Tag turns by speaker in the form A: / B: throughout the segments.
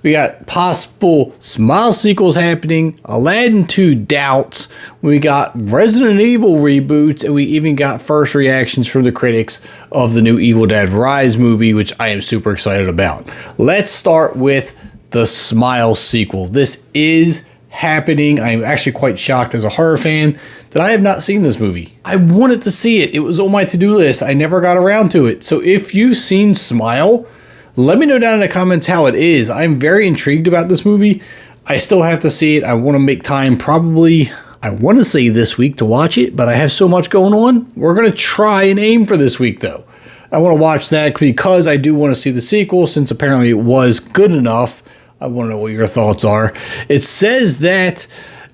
A: We got possible Smile sequels happening, Aladdin 2 doubts, we got Resident Evil reboots, and we even got first reactions from the critics of the new Evil Dead Rise movie, which I am super excited about. Let's start with the Smile sequel. This is happening. I'm actually quite shocked as a horror fan that I have not seen this movie. I wanted to see it. It was on my to-do list. I never got around to it. So if you've seen Smile, let me know down in the comments how it is. I'm very intrigued about this movie. I still have to see it. I want to make time probably, I want to say this week to watch it, but I have so much going on. We're going to try and aim for this week though. I want to watch that because I do want to see the sequel since apparently it was good enough. I want to know what your thoughts are. It says that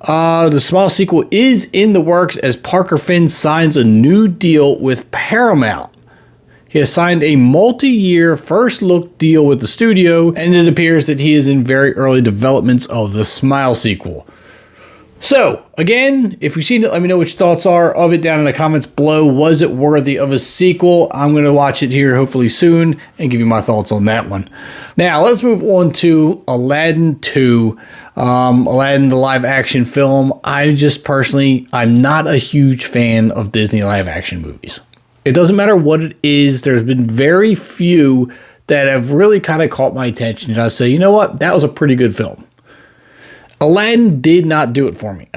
A: the Smile sequel is in the works as Parker Finn signs a new deal with Paramount. He has signed a multi-year first look deal with the studio, and it appears that he is in very early developments of the Smile sequel. So, again, if you've seen it, let me know what your thoughts are of it down in the comments below. Was it worthy of a sequel? I'm going to watch it here hopefully soon and give you my thoughts on that one. Now, let's move on to Aladdin 2. Aladdin, the live action film. I'm not a huge fan of Disney live action movies. It doesn't matter what it is. There's been very few that have really kind of caught my attention. And I say, you know what? That was a pretty good film. Aladdin did not do it for me.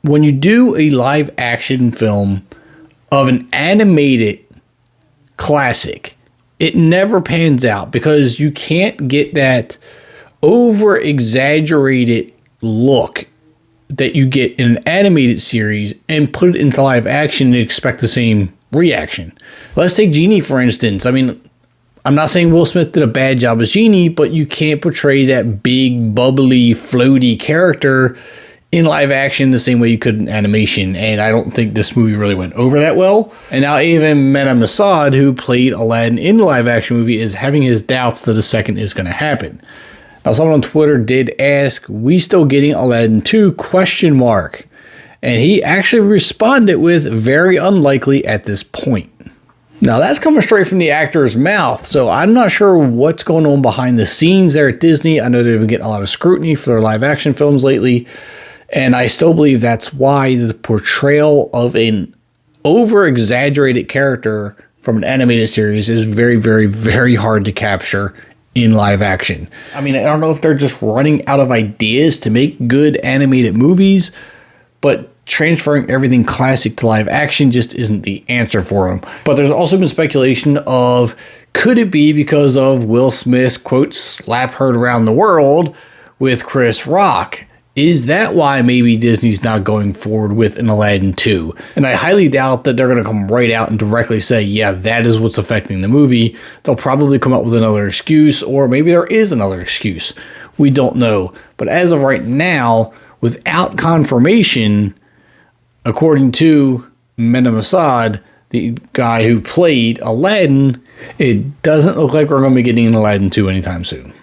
A: When you do a live action film of an animated classic, it never pans out because you can't get that over exaggerated look that you get in an animated series and put it into live action and expect the same reaction. Let's take Genie, for instance. I mean, I'm not saying Will Smith did a bad job as Genie, but you can't portray that big, bubbly, floaty character in live action the same way you could in animation, and I don't think this movie really went over that well. And now even Mena Massaud, who played Aladdin in the live action movie, is having his doubts that a second is going to happen. Now, someone on Twitter did ask, we still getting Aladdin 2, ? And he actually responded with, very unlikely at this point. Now, that's coming straight from the actor's mouth, so I'm not sure what's going on behind the scenes there at Disney. I know they've been getting a lot of scrutiny for their live action films lately, and I still believe that's why the portrayal of an over-exaggerated character from an animated series is very, very, very hard to capture in live action. I mean, I don't know if they're just running out of ideas to make good animated movies, but transferring everything classic to live action just isn't the answer for them. But there's also been speculation of, could it be because of Will Smith's, quote, slap heard around the world with Chris Rock? Is that why maybe Disney's not going forward with an Aladdin 2? And I highly doubt that they're going to come right out and directly say, yeah, that is what's affecting the movie. They'll probably come up with another excuse, or maybe there is another excuse. We don't know. But as of right now, without confirmation, according to Mena Massaud, the guy who played Aladdin, it doesn't look like we're going to be getting an Aladdin 2 anytime soon.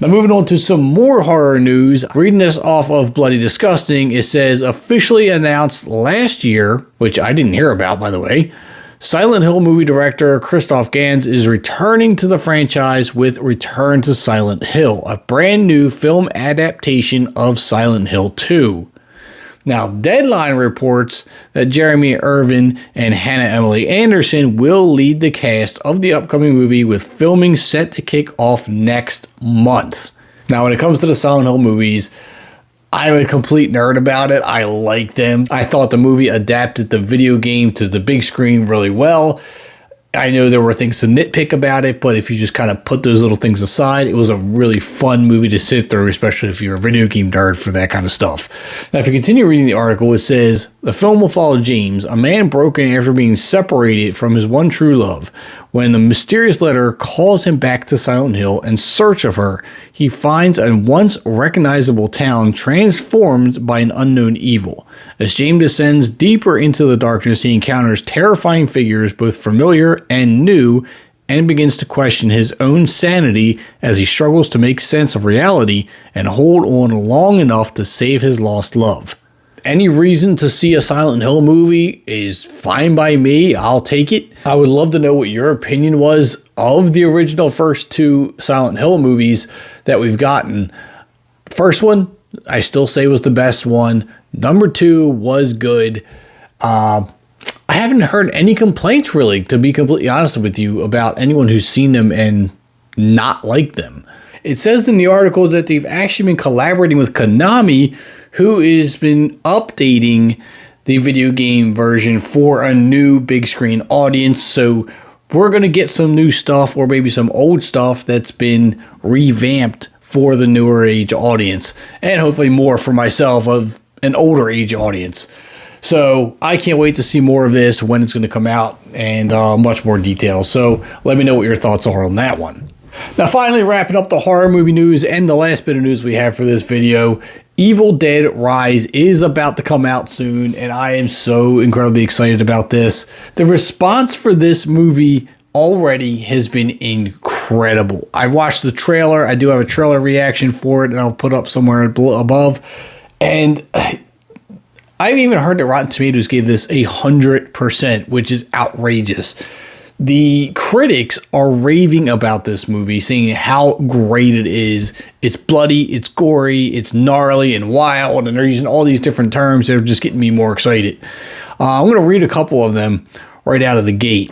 A: Now, moving on to some more horror news. Reading this off of Bloody Disgusting, it says, officially announced last year, which I didn't hear about, by the way, Silent Hill movie director Christoph Gans is returning to the franchise with Return to Silent Hill, a brand new film adaptation of Silent Hill 2. Now, Deadline reports that Jeremy Irvin and Hannah Emily Anderson will lead the cast of the upcoming movie, with filming set to kick off next month. Now, when it comes to the Silent Hill movies, I'm a complete nerd about it. I like them. I thought the movie adapted the video game to the big screen really well. I know there were things to nitpick about it, but if you just kind of put those little things aside, it was a really fun movie to sit through, especially if you're a video game nerd for that kind of stuff. Now, if you continue reading the article, it says, the film will follow James, a man broken after being separated from his one true love. When the mysterious letter calls him back to Silent Hill in search of her, he finds a once recognizable town transformed by an unknown evil. As James descends deeper into the darkness, he encounters terrifying figures, both familiar and new, and begins to question his own sanity as he struggles to make sense of reality and hold on long enough to save his lost love. Any reason to see a Silent Hill movie is fine by me. I'll take it. I would love to know what your opinion was of the original first 2 Silent Hill movies that we've gotten. First one, I still say was the best one. Number 2 was good. I haven't heard any complaints, really, to be completely honest with you, about anyone who's seen them and not liked them. It says in the article that they've actually been collaborating with Konami, who has been updating the video game version for a new big screen audience. So we're going to get some new stuff, or maybe some old stuff that's been revamped for the newer age audience, and hopefully more for myself of an older age audience. So I can't wait to see more of this, when it's going to come out, and much more details. So let me know what your thoughts are on that one. Now, finally, wrapping up the horror movie news and the last bit of news we have for this video, Evil Dead Rise is about to come out soon, and I am so incredibly excited about this. The response for this movie already has been incredible. I watched the trailer. I do have a trailer reaction for it, and I'll put up somewhere above. And I've even heard that Rotten Tomatoes gave this 100%, which is outrageous. The critics are raving about this movie, saying how great it is. It's bloody, it's gory, it's gnarly and wild, and they're using all these different terms that are just getting me more excited. I'm going to read a couple of them right out of the gate.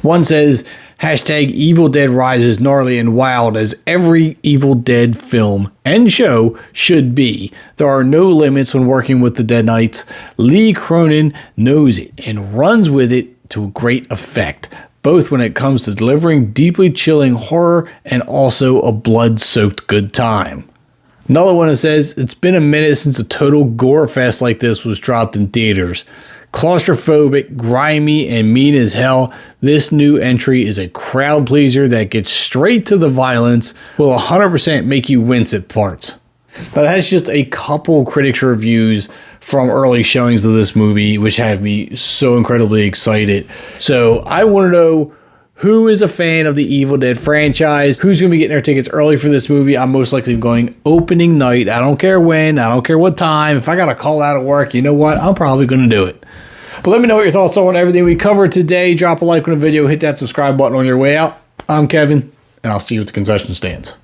A: One says, hashtag Evil Dead rises gnarly and wild as every Evil Dead film and show should be. There are no limits when working with the Dead Knights. Lee Cronin knows it and runs with it to great effect, both when it comes to delivering deeply chilling horror and also a blood-soaked good time. Another one that says, it's been a minute since a total gore fest like this was dropped in theaters. Claustrophobic, grimy, and mean as hell, this new entry is a crowd pleaser that gets straight to the violence, will 100% make you wince at parts. Now, that's just a couple critics' reviews from early showings of this movie, which have me so incredibly excited. So I want to know, who is a fan of the Evil Dead franchise? Who's going to be getting their tickets early for this movie? I'm most likely going opening night. I don't care when. I don't care what time. If I got to call out of work, you know what? I'm probably going to do it. But let me know what your thoughts are on everything we covered today. Drop a like on the video. Hit that subscribe button on your way out. I'm Kevin, and I'll see you at the concession stands.